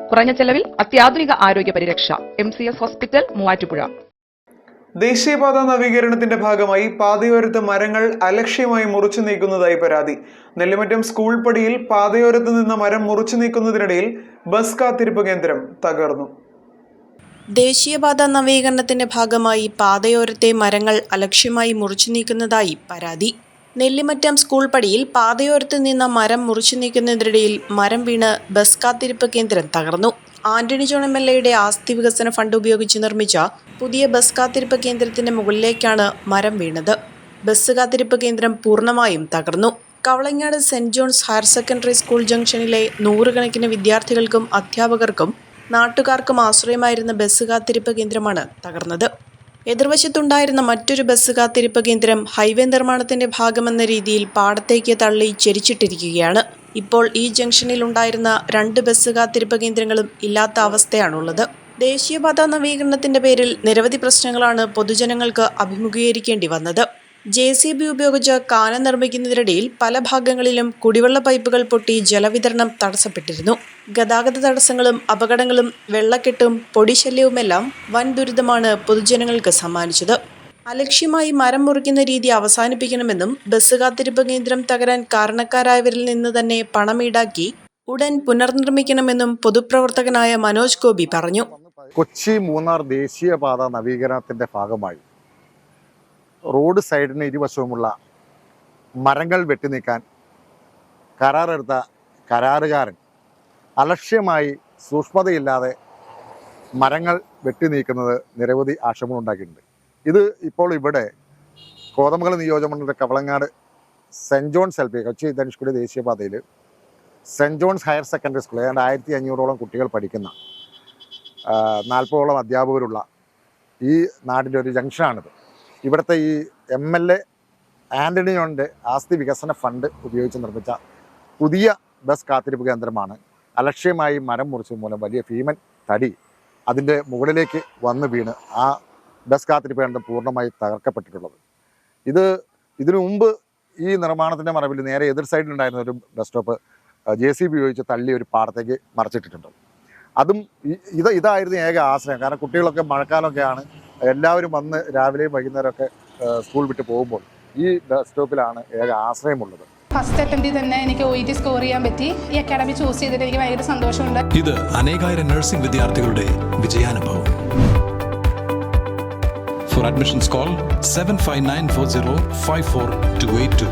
കുറഞ്ഞ ചെലവിൽ അത്യാധുനിക ആരോഗ്യ പരിരക്ഷ. MCS hospital, Muvattupuzha. ദേശീയപാത നവീകരണത്തിന്റെ ഭാഗമായി പാതയോരത്ത് മരങ്ങൾ അലക്ഷ്യമായി മുറിച്ചു നീക്കുന്നതായി പരാതി. നെല്ലിമറ്റം സ്കൂൾ പടിയിൽ പാതയോരത്ത് നിന്ന് മരം മുറിച്ചു നീക്കുന്നതിനിടയിൽ ബസ് കാത്തിരിപ്പ് കേന്ദ്രം തകർന്നു. ദേശീയപാത നവീകരണത്തിന്റെ ഭാഗമായി പാതയോരത്തെ മരങ്ങൾ അലക്ഷ്യമായി മുറിച്ചു നീക്കുന്നതായി പരാതി. നെല്ലിമറ്റം സ്കൂൾ പടിയിൽ പാതയോരത്ത് നിന്ന് മരം മുറിച്ചു നീക്കുന്നതിനിടയിൽ മരം വീണ് ബസ് കാത്തിരിപ്പ് കേന്ദ്രം തകർന്നു. ആന്റണി ജോൺ MLAയുടെ ആസ്തി വികസന ഫണ്ട് ഉപയോഗിച്ച് നിർമ്മിച്ച പുതിയ ബസ് കാത്തിരിപ്പ് കേന്ദ്രത്തിന്റെ മുകളിലേക്കാണ് മരം വീണത്. ബസ് കാത്തിരിപ്പ് കേന്ദ്രം പൂർണ്ണമായും തകർന്നു. Kavalangad saint John's higher secondary school ജംഗ്ഷനിലെ 100 കണക്കിന് വിദ്യാർത്ഥികൾക്കും അധ്യാപകർക്കും നാട്ടുകാർക്കും ആശ്രയമായിരുന്ന ബസ് കാത്തിരിപ്പ് കേന്ദ്രമാണ് തകർന്നത്. എതിർവശത്തുണ്ടായിരുന്ന മറ്റൊരു ബസ് കാത്തിരിപ്പ് കേന്ദ്രം ഹൈവേ നിർമ്മാണത്തിന്റെ ഭാഗമെന്ന രീതിയിൽ പാടത്തേക്ക് തള്ളി ചെരിച്ചിട്ടിരിക്കുകയാണ്. ഇപ്പോൾ ഈ ജംഗ്ഷനിൽ ഉണ്ടായിരുന്ന 2 ബസ് കാത്തിരിപ്പ് കേന്ദ്രങ്ങളും ഇല്ലാത്ത അവസ്ഥയാണുള്ളത്. ദേശീയപാത നവീകരണത്തിന്റെ പേരിൽ നിരവധി പ്രശ്നങ്ങളാണ് പൊതുജനങ്ങൾക്ക് അഭിമുഖീകരിക്കേണ്ടി വന്നത്. JCB ഉപയോഗിച്ച് കാന നിർമ്മിക്കുന്നതിനിടയിൽ പല ഭാഗങ്ങളിലും കുടിവെള്ള പൈപ്പുകൾ പൊട്ടി ജലവിതരണം തടസ്സപ്പെട്ടിരുന്നു. ഗതാഗത തടസ്സങ്ങളും അപകടങ്ങളും വെള്ളക്കെട്ടും പൊടിശല്യവുമെല്ലാം വൻ ദുരിതമാണ് പൊതുജനങ്ങൾക്ക് സമ്മാനിച്ചത്. അലക്ഷ്യമായി മരം മുറിക്കുന്ന രീതി അവസാനിപ്പിക്കണമെന്നും ബസ് കാത്തിരിപ്പ് കേന്ദ്രം തകരാൻ കാരണക്കാരായവരിൽ നിന്ന് തന്നെ പണം ഈടാക്കി ഉടൻ പുനർനിർമ്മിക്കണമെന്നും പൊതുപ്രവർത്തകനായ മനോജ് ഗോപി പറഞ്ഞു. കൊച്ചി മൂന്നാർ ദേശീയപാത നവീകരണത്തിന്റെ ഭാഗമായി റോഡ് സൈഡിന് ഇരുവശവുമുള്ള മരങ്ങൾ വെട്ടിനീക്കാൻ കരാറെടുത്ത കരാറുകാരൻ അലക്ഷ്യമായി സൂക്ഷ്മതയില്ലാതെ മരങ്ങൾ വെട്ടിനീക്കുന്നത് നിരവധി ആക്ഷേപങ്ങളുണ്ടാക്കിയിട്ടുണ്ട്. ഇത് ഇപ്പോൾ ഇവിടെ കോതമംഗലം നിയോജകമണ്ഡലത്തിലെ കവളങ്ങാട് സെന്റ് ജോൺസ് LP കൊച്ചി ധനുഷ്കോടി ദേശീയപാതയിൽ saint John's higher secondary school ഏതാണ്ട് 1500ഓളം കുട്ടികൾ പഠിക്കുന്ന 40ഓളം അധ്യാപകരുള്ള ഈ നാടിൻ്റെ ഒരു ജംഗ്ഷനാണിത്. ഇവിടുത്തെ ഈ MLA ആന്റണി ജോണിൻ്റെ ആസ്തി വികസന ഫണ്ട് ഉപയോഗിച്ച് നിർമ്മിച്ച പുതിയ ബസ് കാത്തിരിപ്പ് കേന്ദ്രമാണ് അലക്ഷ്യമായി മരം മുറിച്ചത് മൂലം വലിയ ഭീമൻ തടി അതിൻ്റെ മുകളിലേക്ക് വന്ന് വീണ് ആ ബസ് കാത്തിരിപ്പ് കേന്ദ്രം പൂർണ്ണമായി തകർക്കപ്പെട്ടിട്ടുള്ളത്. ഇതിനു മുമ്പ് ഈ നിർമ്മാണത്തിൻ്റെ മറവിൽ നേരെ എതിർ സൈഡിലുണ്ടായിരുന്ന ഒരു ബസ് സ്റ്റോപ്പ് JCB ഉപയോഗിച്ച് തള്ളി ഒരു പാടത്തേക്ക് മറിച്ചിട്ടിട്ടുണ്ട്. അതും ഇതായിരുന്നു ഏക ആശ്രയം. കാരണം കുട്ടികളൊക്കെ മഴക്കാലമൊക്കെയാണ്, എല്ലാവരും വന്ന് രാവിലെയും വൈകുന്നേരമൊക്കെ സ്കൂൾ വിട്ട് പോകുമ്പോൾ ഈ ബസ് സ്റ്റോപ്പിലാണ് ഏക ആശ്രയമുള്ളത്. ഫസ്റ്റ് അറ്റംപ്റ്റിൽ തന്നെ എനിക്ക് OET സ്കോർ ചെയ്യാൻ പറ്റി. ഈ അക്കാഡമി ചൂസ് ചെയ്തിട്ട് എനിക്ക് ഭയങ്കര സന്തോഷമുണ്ട്. ഇത് അനേകായിരം നഴ്സിംഗ് വിദ്യാർത്ഥികളുടെ വിജയാനുഭവം. For admissions call 7594054282.